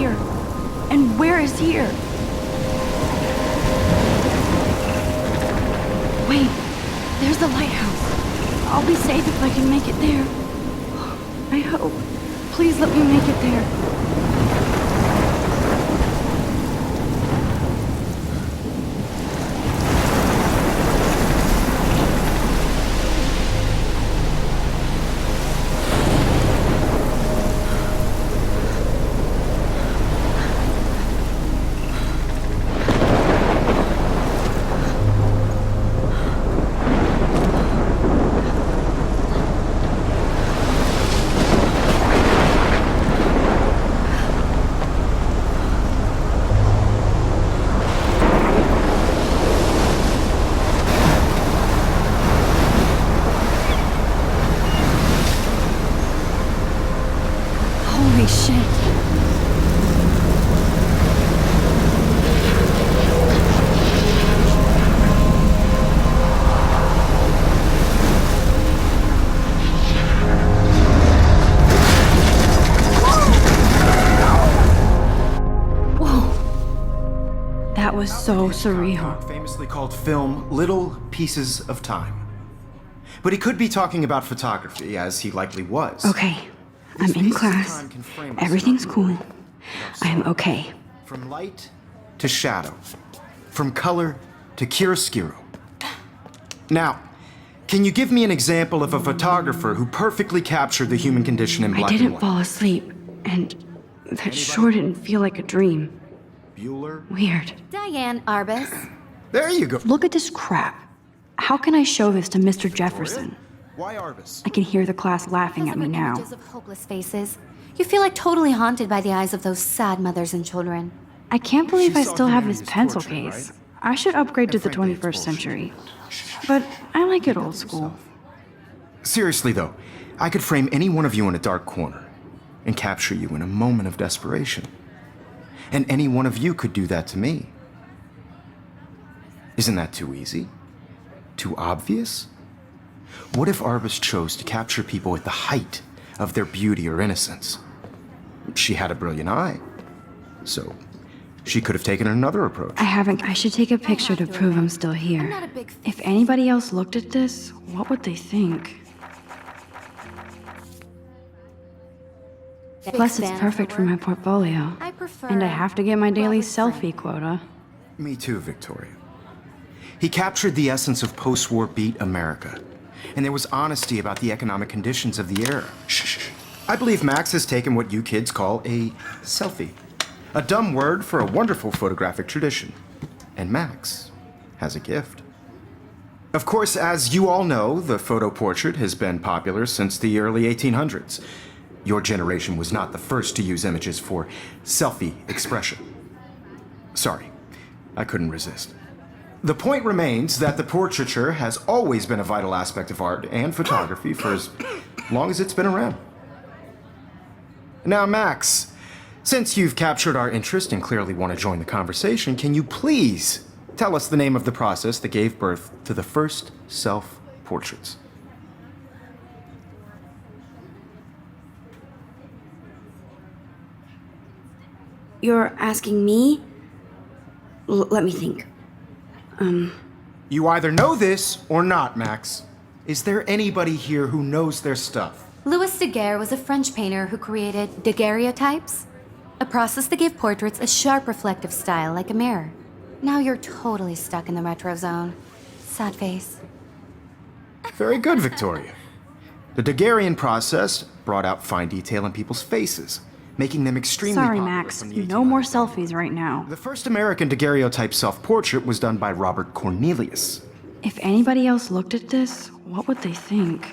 here? And where is here? Wait, there's the lighthouse. I'll be safe if I can make it there. I hope. Please let me make it there. Holy shit. Whoa. That was so surreal. Famously called film Little Pieces of Time. But he could be talking about photography, as he likely was. Okay. I'm in class. Everything's cool. I am okay. From light to shadow. From color to chiaroscuro. Now, can you give me an example of a photographer who perfectly captured the human condition in black and I didn't white? fall asleep, and that sure didn't feel like a dream. Bueller? Weird. Diane Arbus. There you go. Look at this crap. How can I show this to Mr. Jefferson? Why Arbus? I can hear the class laughing at me now. Images of hopeless faces. You feel like totally haunted by the eyes of those sad mothers and children. I can't believe I saw still have this humanity's pencil portrait, case. right? I should upgrade to the frankly, it's 21st bullshit. century. But I like it old school. Seriously though, I could frame any one of you in a dark corner and capture you in a moment of desperation. And any one of you could do that to me. Isn't that too easy? Too obvious? What if Arbus chose to capture people at the height of their beauty or innocence? She had a brilliant eye, so she could have taken another approach. I should take a picture to prove I'm still here. not a big fan. If anybody else looked at this, what would they think? Plus, it's perfect for my portfolio. I prefer. And I have to get my daily Robert Frank. selfie quota. Me too, Victoria. He captured the essence of post-war beat America, and there was honesty about the economic conditions of the era. Shh. I believe Max has taken what you kids call a selfie. A dumb word for a wonderful photographic tradition. And Max has a gift. Of course, as you all know, the photo portrait has been popular since the early 1800s. Your generation was not the first to use images for selfie expression. Sorry, I couldn't resist. The point remains that the portraiture has always been a vital aspect of art and photography for as long as it's been around. Now, Max, since you've captured our interest and clearly want to join the conversation, can you please tell us the name of the process that gave birth to the first self-portraits? You're asking me? Let me think. You either know this or not, Max. Is there anybody here who knows their stuff? Louis Daguerre was a French painter who created daguerreotypes, a process that gave portraits a sharp reflective style like a mirror. Now you're totally stuck in the retro zone. Sad face. Very good, Victoria. The Daguerrean process brought out fine detail in people's faces, making them extremely Sorry, popular Max. from the No more 1800s. selfies right now. The first American daguerreotype self-portrait was done by Robert Cornelius. If anybody else looked at this, what would they think?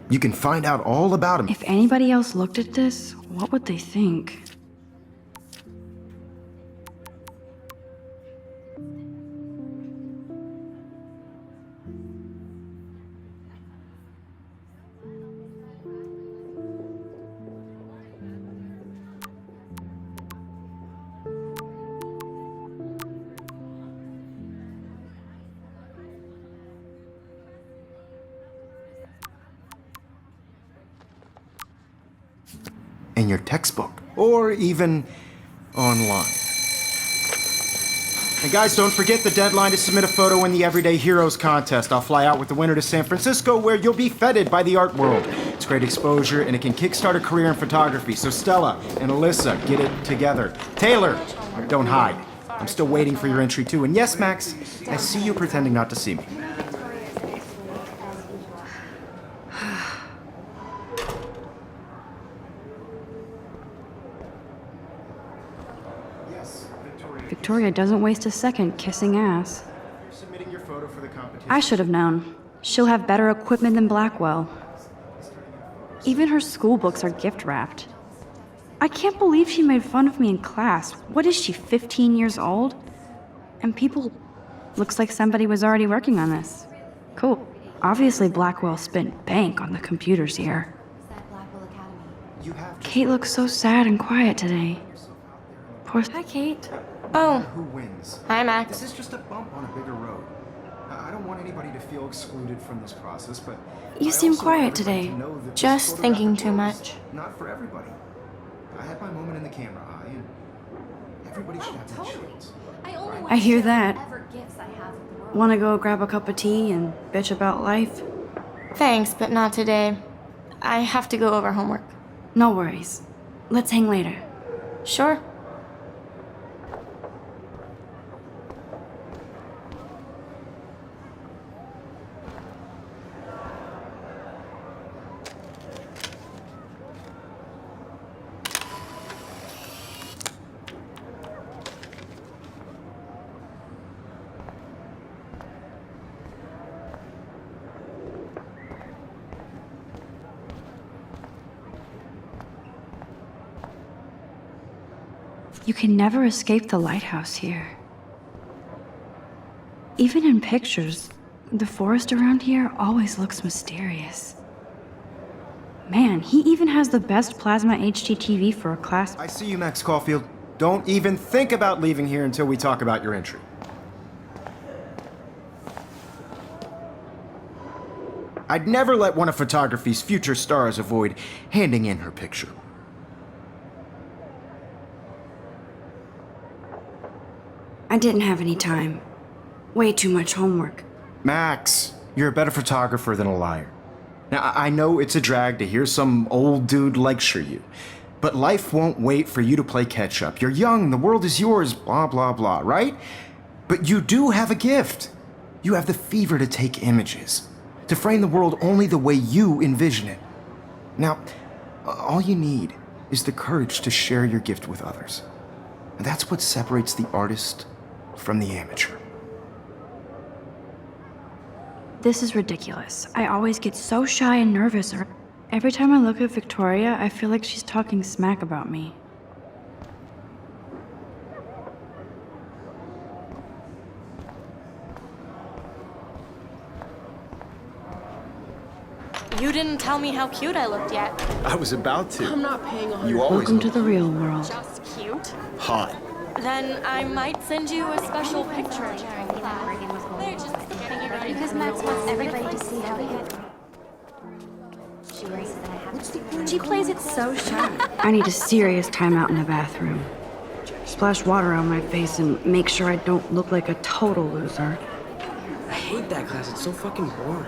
You can find out all about him. If anybody else looked at this, what would they think? in your textbook, or even online. And guys, don't forget the deadline to submit a photo in the Everyday Heroes contest. I'll fly out with the winner to San Francisco, where you'll be feted by the art world. It's great exposure, and it can kickstart a career in photography. So Stella and Alyssa, get it together. Taylor, don't hide. I'm still waiting for your entry too. And yes, Max, I see you pretending not to see me. Victoria doesn't waste a second kissing ass. You're submitting your photo for the competition. I should have known. She'll have better equipment than Blackwell. Even her school books are gift wrapped. I can't believe she made fun of me in class. What is she, 15 years old? And people... Looks like somebody was already working on this. Cool. Obviously Blackwell spent bank on the computers here. You have to Kate looks so sad and quiet today. Poor... Hi, Kate. Oh, who wins. hi, Max. This is just a bump on a bigger road. I don't want anybody to feel excluded from this process, but You I seem also quiet want everybody today. to know that this Just thinking photographic too world is much. Not for everybody. I had my moment in the camera eye, and everybody should have their chance. I hear that. Want to go grab a cup of tea and bitch about life? Thanks, but not today. I have to go over homework. No worries. Let's hang later. Sure. You can never escape the lighthouse here. Even in pictures, the forest around here always looks mysterious. Man, he even has the best plasma HDTV for a class. I see you, Max Caulfield. Don't even think about leaving here until we talk about your entry. I'd never let one of photography's future stars avoid handing in her picture. I didn't have any time. Way too much homework. Max, you're a better photographer than a liar. Now, I know it's a drag to hear some old dude lecture you, but life won't wait for you to play catch up. You're young, the world is yours, blah, blah, blah, right? But you do have a gift. You have the fever to take images, to frame the world only the way you envision it. Now, all you need is the courage to share your gift with others. And that's what separates the artist from the amateur. This is ridiculous. I always get so shy and nervous. Every time I look at Victoria, I feel like she's talking smack about me. You didn't tell me how cute I looked yet. I was about to. I'm not paying 100. You always Welcome to look the real world. Just cute. hot. Then I might send you a special picture. They're just Because Max wants everybody to see how he She plays it so shy. I need a serious timeout in the bathroom. Splash water on my face and make sure I don't look like a total loser. I hate that class. It's so fucking boring.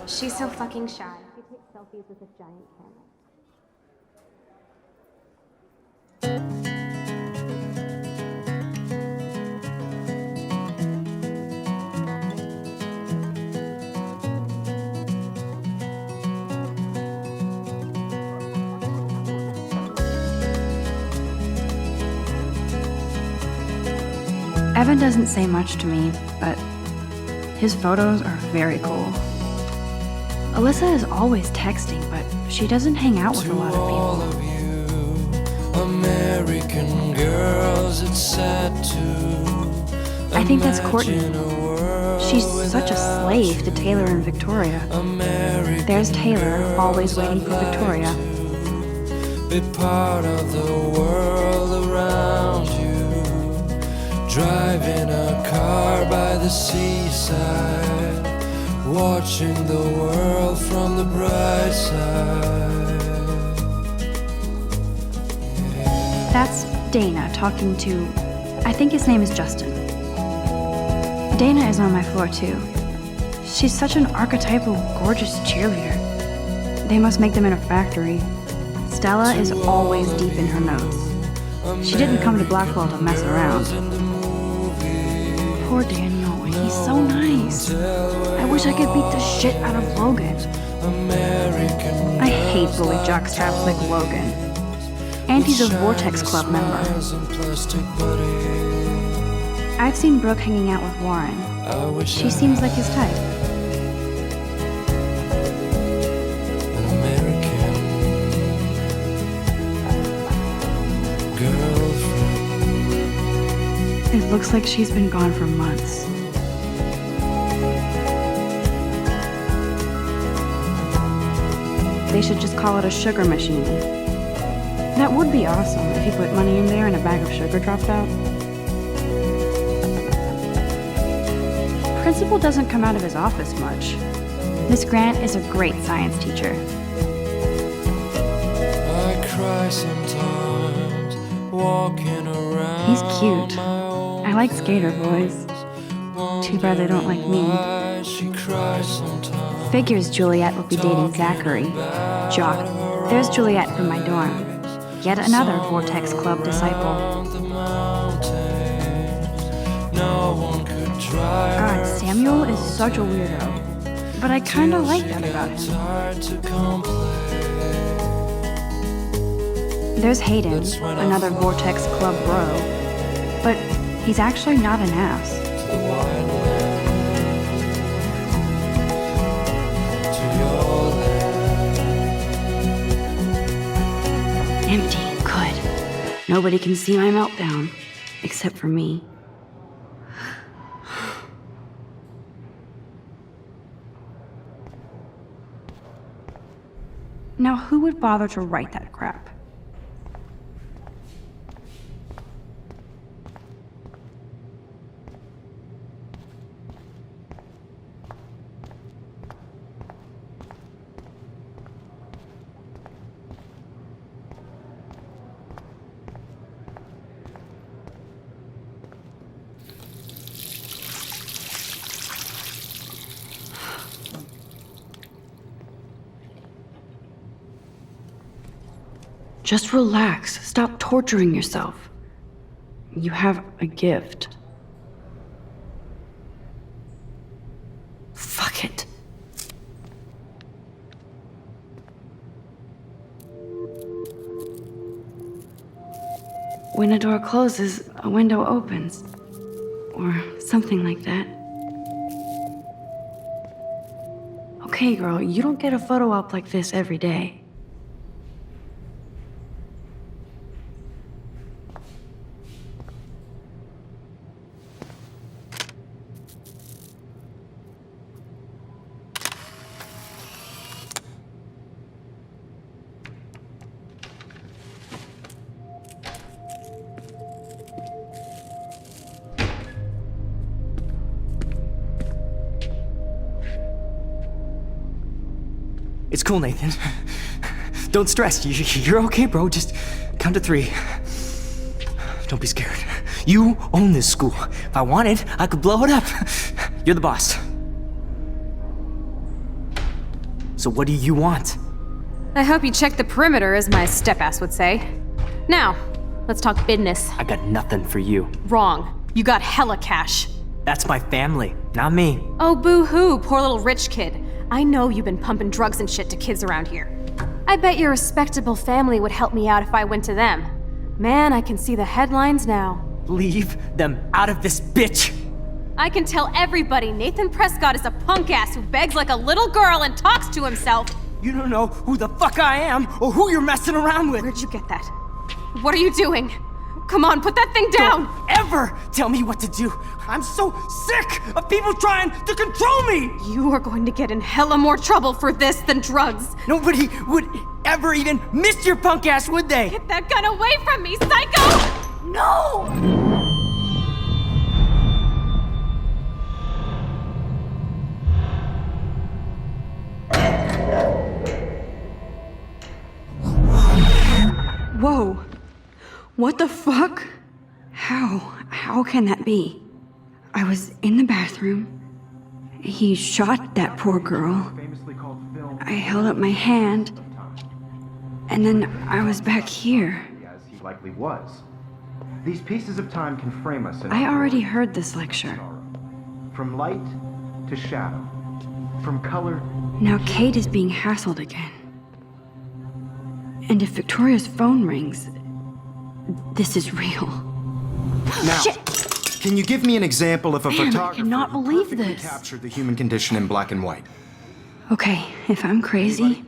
She's so fucking shy. She takes selfies with a giant camera. Evan doesn't say much to me, but his photos are very cool. Alyssa is always texting, but she doesn't hang out with a lot of all people. of you American girls, it's sad to I think that's Courtney. imagine a world She's such a slave to Taylor and Victoria. American There's Taylor, girls always waiting for I'd like Victoria. to be part of the world around you, driving a car by the seaside, watching the world from the bright side. That's Dana talking to, I think his name is Justin. Dana is on my floor too. She's such an archetypal, gorgeous cheerleader. They must make them in a factory. Stella is always deep in her notes. She didn't come to Blackwell to mess around. Poor Daniel, he's so nice. I wish I could beat the shit out of Logan. I hate bully jockstraps like Logan. And he's a Vortex Club member. I've seen Brooke hanging out with Warren. She seems like his type. An American girlfriend. It looks like she's been gone for months. They should just call it a sugar machine. That would be awesome if you put money in there and a bag of sugar dropped out. Principal doesn't come out of his office much. Miss Grant is a great science teacher. I cry sometimes, walking around. He's cute. I like skater boys. Too bad they don't like me. Why she cries sometimes. Figures Juliet will be dating Zachary. Jock. There's Juliet from my dorm. Yet another Vortex Club disciple. On the mountains, no one could try. God, Samuel is such a weirdo. But I kinda like that about It's him. hard to complain. There's Hayden, another Vortex Club bro. But he's actually not an ass. To the wild land, to your land. Empty. Good. Nobody can see my meltdown. Except for me. Now, who would bother to write that crap? Just relax. Stop torturing yourself. You have a gift. Fuck it. When a door closes, a window opens. Or something like that. Okay, girl, you don't get a photo op like this every day. It's cool, Nathan. Don't stress. You're okay, bro. Just count to 3. Don't be scared. You own this school. If I wanted, I could blow it up. You're the boss. So what do you want? I hope you checked the perimeter, as my step-ass would say. Now, let's talk business. I got nothing for you. Wrong. You got hella cash. That's my family, not me. Oh, boo-hoo, poor little rich kid. I know you've been pumping drugs and shit to kids around here. I bet your respectable family would help me out if I went to them. Man, I can see the headlines now. Leave them out of this bitch! I can tell everybody Nathan Prescott is a punk ass who begs like a little girl and talks to himself. You don't know who the fuck I am or who you're messing around with. Where'd you get that? What are you doing? Come on, put that thing down! Don't ever tell me what to do. I'm so sick of people trying to control me. You are going to get in hella more trouble for this than drugs. Nobody would ever even miss your punk ass, would they? Get that gun away from me, psycho! No! What the fuck? How can that be? I was in the bathroom. He shot that poor girl. I held up my hand. And then I was back here. As he likely was. These pieces of time can frame us in I our already glory heard this and lecture. sorrow. From light to shadow. From color. Now Kate is being hassled again. And if Victoria's phone rings, this is real. Now, Shit! can you give me an example of a Man, I photographer cannot who believe perfectly this. captured the human condition in black and white? Okay, if I'm crazy,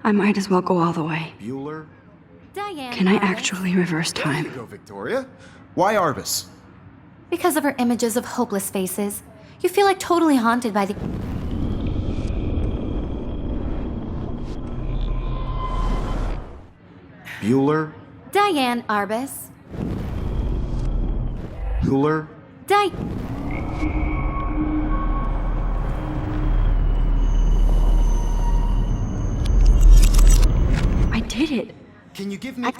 I might as well go all the way. Bueller? Diane. Can I Arbus. actually reverse There you time? go, Victoria. Why Arbus? Because of her images of hopeless faces, you feel like totally haunted by the. Bueller? Diane Arbus. Bueller? I did it. Can you give me I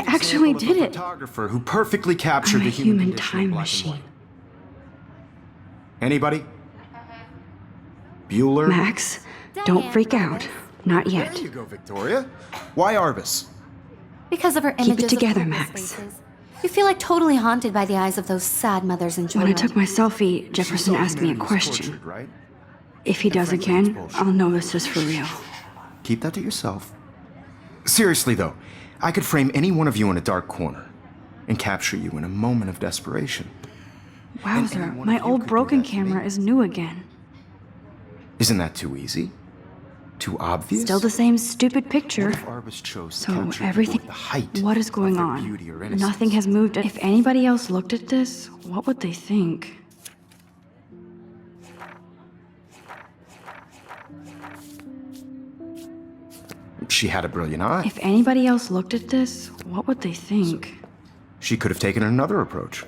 actually example of did a it. photographer who perfectly captured I'm a the human human condition in time black machine. and white? Anybody? Bueller? Max, don't Diane freak out. Arbus. Not There yet. you go, Victoria. Why Arbus? Because of her Keep it images together, of hopeless Max. faces, you feel like totally haunted by the eyes of those sad mothers in When I Joyride. took my selfie, Jefferson She saw asked me a humanity was question. tortured, right? If he does frankly, it's again, bullshit. I'll know this is for real. Keep that to yourself. Seriously, though, I could frame any one of you in a dark corner and capture you in a moment of desperation. any Wowzer, one my of you old could do broken that to me. camera is new again. Isn't that too easy? Too obvious? Still the same stupid picture. What if Arbus chose to So capture everything. people at the height What is going of their on? beauty or innocence? Nothing has moved. If anybody else looked at this, what would they think? She had a brilliant eye. If anybody else looked at this, what would they think? She could have taken another approach.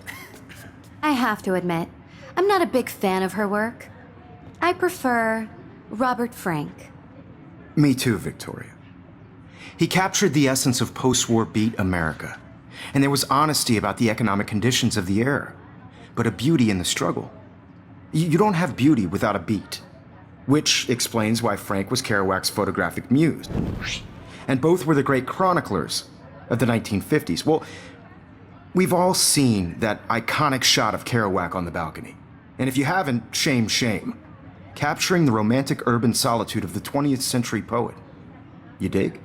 I have to admit, I'm not a big fan of her work. I prefer Robert Frank. Me too, Victoria. He captured the essence of post-war beat America, and there was honesty about the economic conditions of the era, but a beauty in the struggle. You don't have beauty without a beat, which explains why Frank was Kerouac's photographic muse. And both were the great chroniclers of the 1950s. Well, we've all seen that iconic shot of Kerouac on the balcony. And if you haven't, shame, shame. Capturing the romantic urban solitude of the 20th century poet. You dig?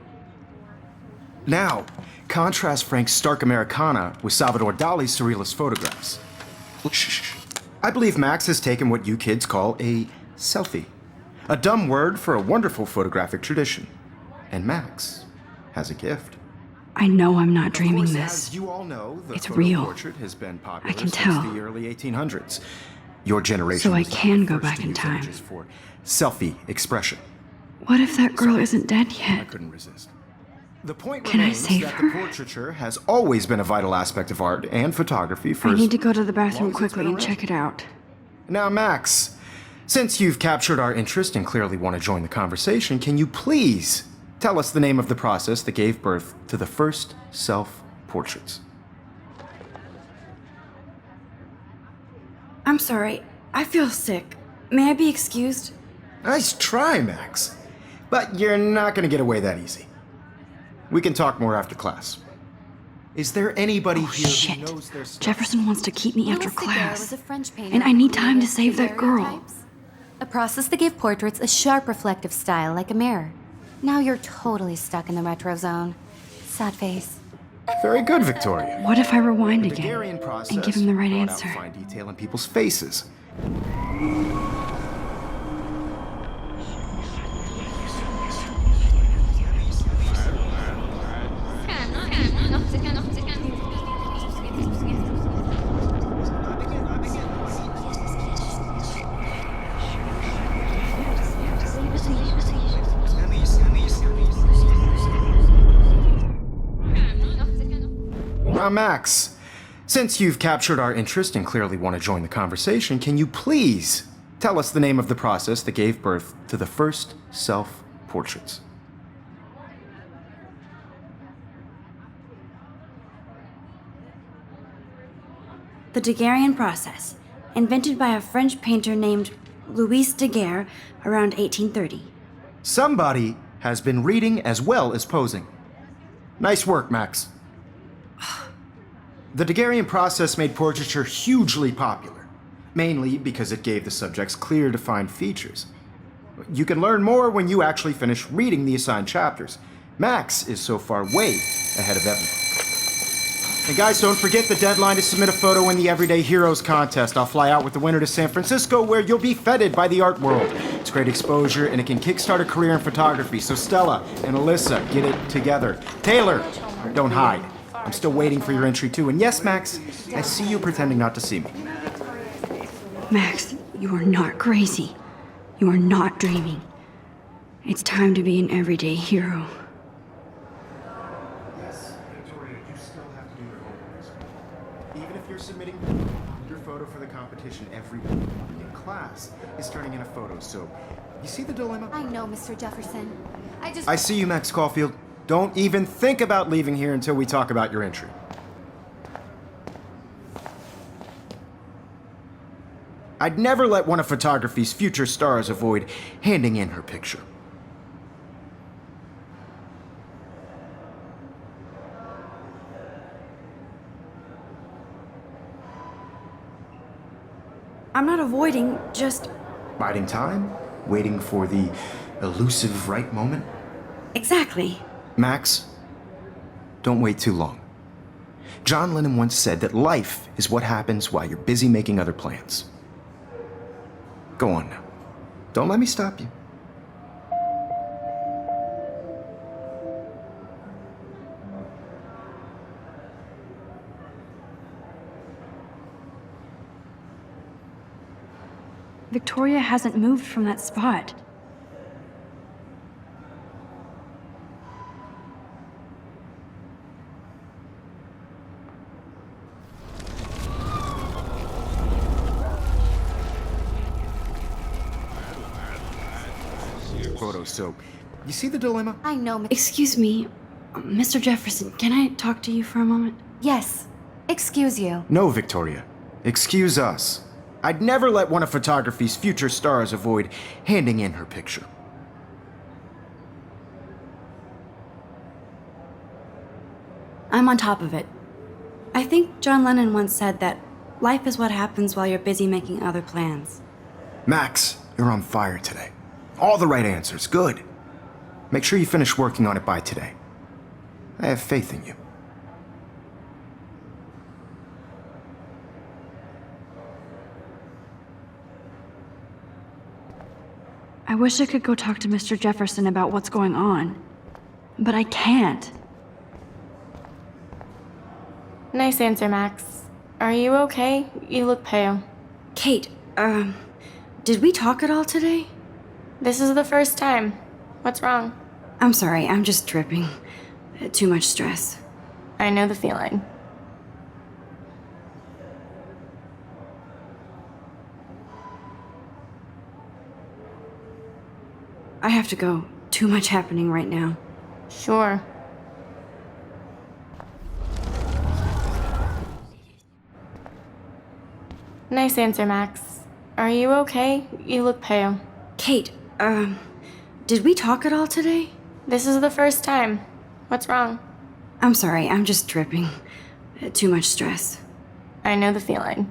Now, contrast Frank's stark Americana with Salvador Dali's surrealist photographs. Shh. I believe Max has taken what you kids call a selfie. A dumb word for a wonderful photographic tradition. And Max has a gift. I know I'm not Of dreaming course, this. As you all know, the It's photo real. portrait has been popular I can since tell. the early 1800s. Your generation So I was the can go first back to in use time. images for selfie expression. What if that girl isn't dead I yet? couldn't resist. The point Can I remains save that her? the portraiture has always been a vital aspect of art and photography for I as need to go to the long bathroom as it's quickly been and around. check it out. Now, Max, since you've captured our interest and clearly want to join the conversation, can you please tell us the name of the process that gave birth to the first self-portraits? I'm sorry. I feel sick. May I be excused? Nice try, Max. But you're not going to get away that easy. We can talk more after class. Is there anybody Oh, here shit. who knows their stuff? Jefferson wants to keep me after Louis Daguerre was class. a French painter And I who need time to created save that girl. daguerreotypes, a process that gave portraits a sharp reflective style like a mirror. Now you're totally stuck in the retro zone. Sad face. Very good, Victoria. What if I rewind The again Daguerrean process and give him the right brought out answer? fine detail in people's faces. Now, Max, since you've captured our interest and clearly want to join the conversation, can you please tell us the name of the process that gave birth to the first self-portraits? The Daguerrean process, invented by a French painter named Louis Daguerre around 1830. Somebody has been reading as well as posing. Nice work, Max. The Daguerrean process made portraiture hugely popular, mainly because it gave the subjects clear, defined features. You can learn more when you actually finish reading the assigned chapters. Max is so far way ahead of everyone. And guys, don't forget the deadline to submit a photo in the Everyday Heroes contest. I'll fly out with the winner to San Francisco, where you'll be feted by the art world. It's great exposure, and it can kickstart a career in photography. So Stella and Alyssa, get it together. Taylor, don't hide. I'm still waiting for your entry too. And yes, Max, I see you pretending not to see me. Max, you are not crazy. You are not dreaming. It's time to be an everyday hero. Yes, Victoria, you still have to do your homework. Even if you're submitting your photo for the competition, everybody in class is turning in a photo. So, you see the dilemma? I know, Mr. Jefferson. I see you, Max Caulfield. Don't even think about leaving here until we talk about your entry. I'd never let one of photography's future stars avoid handing in her picture. I'm not avoiding, just... Biding time? Waiting for the elusive right moment? Exactly. Max, don't wait too long. John Lennon once said that life is what happens while you're busy making other plans. Go on now. Don't let me stop you. Victoria hasn't moved from that spot. Photos, so you see the dilemma? I know, Excuse me, Mr. Jefferson, can I talk to you for a moment? Yes. Excuse you. No, Victoria. Excuse us. I'd never let one of photography's future stars avoid handing in her picture. I'm on top of it. I think John Lennon once said that life is what happens while you're busy making other plans. Max, you're on fire today. All the right answers. Good. Make sure you finish working on it by today. I have faith in you. I wish I could go talk to Mr. Jefferson about what's going on, but I can't. Nice answer, Max. Are you okay? You look pale. Kate, did we talk at all today? This is the first time. What's wrong? I'm sorry, I'm just tripping. Too much stress. I know the feeling. I have to go. Too much happening right now. Sure. Nice answer, Max. Are you okay? You look pale. Kate, did we talk at all today? This is the first time. What's wrong? I'm sorry, I'm just tripping. Too much stress. I know the feeling.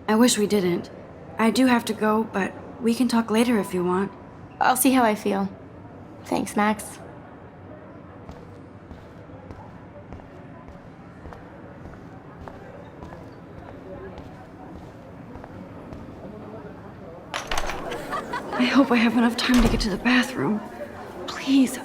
I wish we didn't. I do have to go, but we can talk later if you want. I'll see how I feel. Thanks, Max. I hope I have enough time to get to the bathroom. Please,